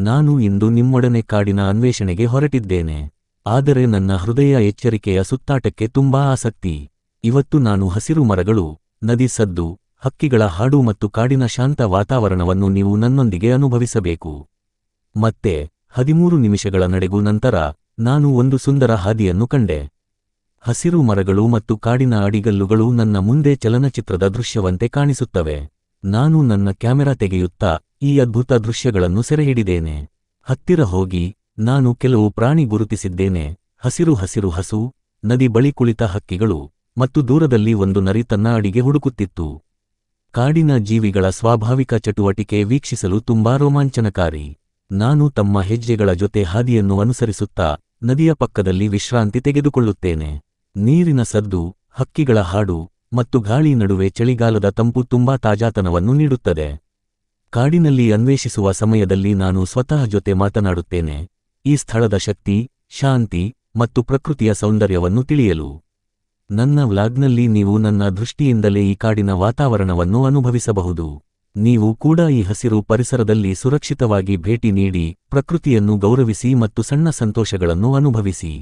ನಾನು ಇಂದು ನಿಮ್ಮೊಡನೆ ಕಾಡಿನ ಅನ್ವೇಷಣೆಗೆ ಹೊರಟಿದ್ದೇನೆ. ಆದರೆ ನನ್ನ ಹೃದಯ ಎಚ್ಚರಿಕೆಯ ಸುತ್ತಾಟಕ್ಕೆ ತುಂಬಾ ಆಸಕ್ತಿ. ಇವತ್ತು ನಾನು ಹಸಿರು ಮರಗಳು, ನದಿ ಸದ್ದು, ಹಕ್ಕಿಗಳ ಹಾಡು ಮತ್ತು ಕಾಡಿನ ಶಾಂತ ವಾತಾವರಣವನ್ನು ನೀವು ನನ್ನೊಂದಿಗೆ ಅನುಭವಿಸಬೇಕು. ಮತ್ತೆ 13 ನಿಮಿಷಗಳ ನಡೆಗೂ ನಂತರ ನಾನು ಒಂದು ಸುಂದರ ಹಾದಿಯನ್ನು ಕಂಡೆ. ಹಸಿರು ಮರಗಳು ಮತ್ತು ಕಾಡಿನ ಅಡಿಗಲ್ಲುಗಳು ನನ್ನ ಮುಂದೆ ಚಲನಚಿತ್ರದ ದೃಶ್ಯವಂತೆ ಕಾಣಿಸುತ್ತವೆ. ನಾನು ನನ್ನ ಕ್ಯಾಮೆರಾ ತೆಗೆಯುತ್ತಾ ಈ ಅದ್ಭುತ ದೃಶ್ಯಗಳನ್ನು ಸೆರೆಹಿಡಿದೇನೆ. ಹತ್ತಿರ ಹೋಗಿ ನಾನು ಕೆಲವು ಪ್ರಾಣಿ ಗುರುತಿಸಿದ್ದೇನೆ. ಹಸಿರು ಹಸಿರು ಹಸು, ನದಿ ಬಳಿ ಕುಳಿತ ಹಕ್ಕಿಗಳು, ಮತ್ತು ದೂರದಲ್ಲಿ ಒಂದು ನರಿ ತನ್ನ ಅಡಿಗೆ ಹುಡುಕುತ್ತಿತ್ತು. ಕಾಡಿನ ಜೀವಿಗಳ ಸ್ವಾಭಾವಿಕ ಚಟುವಟಿಕೆ ವೀಕ್ಷಿಸಲು ತುಂಬಾ ರೋಮಾಂಚನಕಾರಿ. ನಾನು ತಮ್ಮ ಹೆಜ್ಜೆಗಳ ಜೊತೆ ಹಾದಿಯನ್ನು ಅನುಸರಿಸುತ್ತಾ ನದಿಯ ಪಕ್ಕದಲ್ಲಿ ವಿಶ್ರಾಂತಿ ತೆಗೆದುಕೊಳ್ಳುತ್ತೇನೆ. ನೀರಿನ ಸದ್ದು, ಹಕ್ಕಿಗಳ ಹಾಡು ಮತ್ತು ಗಾಳಿ ನಡುವೆ ಚಳಿಗಾಲದ ತಂಪು ತುಂಬಾ ತಾಜಾತನವನ್ನು ನೀಡುತ್ತದೆ. ಕಾಡಿನಲ್ಲಿ ಅನ್ವೇಷಿಸುವ ಸಮಯದಲ್ಲಿ ನಾನು ಸ್ವತಃ ಜೊತೆ ಮಾತನಾಡುತ್ತೇನೆ, ಈ ಸ್ಥಳದ ಶಕ್ತಿ, ಶಾಂತಿ ಮತ್ತು ಪ್ರಕೃತಿಯ ಸೌಂದರ್ಯವನ್ನು ತಿಳಿಯಲು. ನನ್ನ ವ್ಲಾಗ್ನಲ್ಲಿ ನೀವು ನನ್ನ ದೃಷ್ಟಿಯಿಂದಲೇ ಈ ಕಾಡಿನ ವಾತಾವರಣವನ್ನು ಅನುಭವಿಸಬಹುದು. ನೀವು ಕೂಡ ಈ ಹಸಿರು ಪರಿಸರದಲ್ಲಿ ಸುರಕ್ಷಿತವಾಗಿ ಭೇಟಿ ನೀಡಿ, ಪ್ರಕೃತಿಯನ್ನು ಗೌರವಿಸಿ ಮತ್ತು ಸಣ್ಣ ಸಂತೋಷಗಳನ್ನು ಅನುಭವಿಸಿ.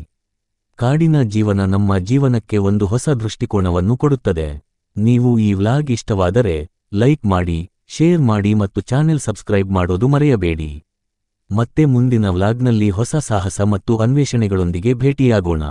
ಕಾಡಿನ ಜೀವನ ನಮ್ಮ ಜೀವನಕ್ಕೆ ಒಂದು ಹೊಸ ದೃಷ್ಟಿಕೋನವನ್ನು ಕೊಡುತ್ತದೆ. ನೀವು ಈ ವ್ಲಾಗ್ ಇಷ್ಟವಾದರೆ ಲೈಕ್ ಮಾಡಿ, ಶೇರ್ ಮಾಡಿ ಮತ್ತು ಚಾನೆಲ್ ಸಬ್ಸ್ಕ್ರೈಬ್ ಮಾಡೋದು ಮರೆಯಬೇಡಿ. ಮತ್ತೆ ಮುಂದಿನ ವ್ಲಾಗ್ನಲ್ಲಿ ಹೊಸ ಸಾಹಸ ಮತ್ತು ಅನ್ವೇಷಣೆಗಳೊಂದಿಗೆ ಭೇಟಿಯಾಗೋಣ.